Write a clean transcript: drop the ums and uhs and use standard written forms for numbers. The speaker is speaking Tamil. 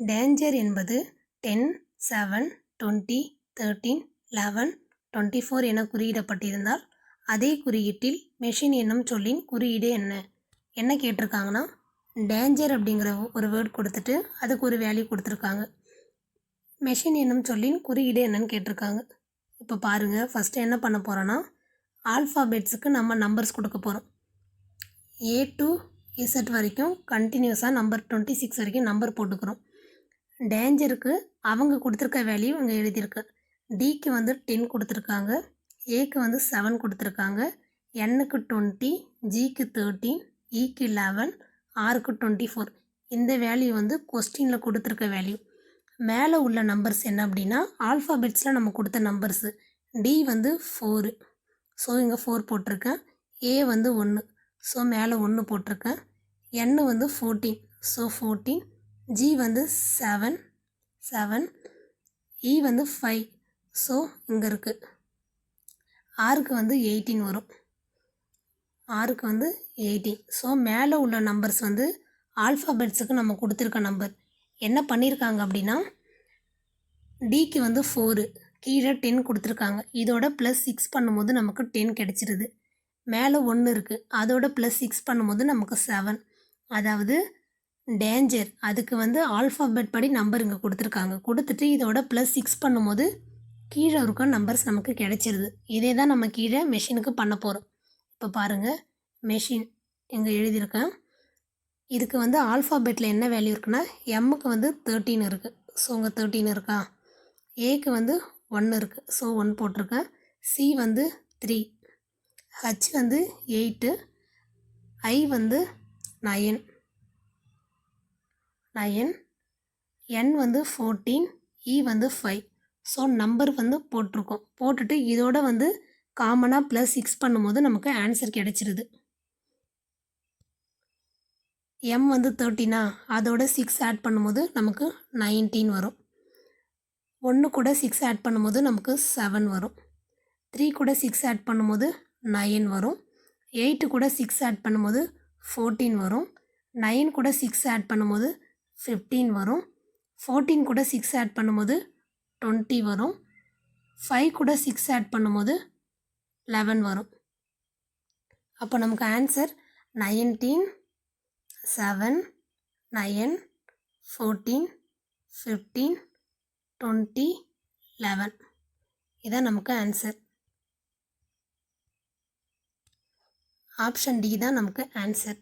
டேஞ்சர் என்பது 10, 7, 20, 13, 11, 24 என குறியிடப்பட்டிருந்தால் அதே குறியீட்டில் மெஷின் என்னும் சொல்லின் குறியீடு என்ன? என்ன கேட்டிருக்காங்கன்னா, டேஞ்சர் அப்படிங்கிற ஒரு வேர்ட் கொடுத்துட்டு அதுக்கு ஒரு வேல்யூ கொடுத்துருக்காங்க. மெஷின் என்னும் சொல்லின் குறியீடு என்னன்னு கேட்டிருக்காங்க. இப்போ பாருங்கள், ஃபஸ்ட்டு என்ன பண்ண போகிறோன்னா, ஆல்ஃபாபெட்ஸுக்கு நம்ம நம்பர்ஸ் கொடுக்க போகிறோம். A to Z வரைக்கும் கண்டினியூஸாக நம்பர் 26 வரைக்கும் நம்பர் போட்டுக்கிறோம். டேஞ்சருக்கு அவங்க கொடுத்துருக்க வேல்யூ இங்கே எழுதியிருக்கு. டிக்கு வந்து 10 கொடுத்துருக்காங்க, ஏக்கு வந்து 7 கொடுத்துருக்காங்க, எண்ணுக்கு 20, ஜிக்கு 13, இக்கு 11, ஆருக்கு 24. இந்த வேல்யூ வந்து கொஸ்டினில் கொடுத்துருக்க வேல்யூ. மேலே உள்ள நம்பர்ஸ் என்ன அப்படின்னா, ஆல்ஃபாபெட்ஸில் நம்ம கொடுத்த நம்பர்ஸு. டி வந்து 4, ஸோ இங்கே 4 போட்டிருக்கேன். ஏ வந்து 1, ஸோ மேலே 1 போட்டிருக்கேன். என் வந்து 14, ஸோ 14. ஜி வந்து 7, இ வந்து 5, ஸோ இங்கே இருக்குது. ஆருக்கு வந்து 18 வரும், ஆருக்கு வந்து 18. ஸோ மேலே உள்ள நம்பர்ஸ் வந்து ஆல்ஃபாபெட்ஸுக்கு நம்ம கொடுத்துருக்க நம்பர். என்ன பண்ணியிருக்காங்க அப்படின்னா, டிக்கு வந்து 4, கீழே 10 கொடுத்துருக்காங்க. இதோட +6 பண்ணும்போது நமக்கு 10 கிடச்சிருது. மேலே 1 இருக்குது, அதோட +6 பண்ணும்போது நமக்கு 7. அதாவது டேஞ்சர் அதுக்கு வந்து ஆல்ஃபாபெட் படி நம்பர் இங்கே கொடுத்துருக்காங்க. கொடுத்துட்டு இதோட +6 பண்ணும்போது கீழே இருக்க நம்பர்ஸ் நமக்கு கிடச்சிருது. இதே தான் நம்ம கீழே மெஷினுக்கு பண்ண போகிறோம். இப்போ பாருங்கள், மெஷின் இங்கே எழுதியிருக்கேன். இதுக்கு வந்து ஆல்ஃபாபெட்டில் என்ன வேல்யூ இருக்குன்னா, எம்முக்கு வந்து 13 இருக்குது, ஸோ இங்கே 13 இருக்கா. ஏக்கு வந்து 1 இருக்குது, ஸோ 1 போட்டிருக்கேன். சி வந்து 3, ஹச் வந்து 8, ஐ வந்து 9, என் வந்து 14, இ வந்து 5. ஸோ நம்பர் வந்து போட்டிருக்கோம். போட்டுட்டு இதோட வந்து காமனாக +6 பண்ணும்போது நமக்கு ஆன்சர் கிடச்சிருது. எம் வந்து 13, அதோட 6 ஆட் பண்ணும்போது நமக்கு 19 வரும். 1 கூட 6 ஆட் பண்ணும்போது நமக்கு 7 வரும். 3 கூட 6 ஆட் பண்ணும்போது 9 வரும். 8 கூட 6 ஆட் பண்ணும்போது 14 வரும். 9 கூட 6 ஆட் பண்ணும்போது 15 வரும். 14 கூட 6 ஆட் பண்ணும்போது 20 வரும். 5 கூட 6 ஆட் பண்ணும்போது 11 வரும். அப்போ நமக்கு ஆன்சர் 19, 7, 9, 14, 15, 20, 11. இதான் நமக்கு ஆன்சர். ஆப்ஷன் டி தான் நமக்கு ஆன்சர்.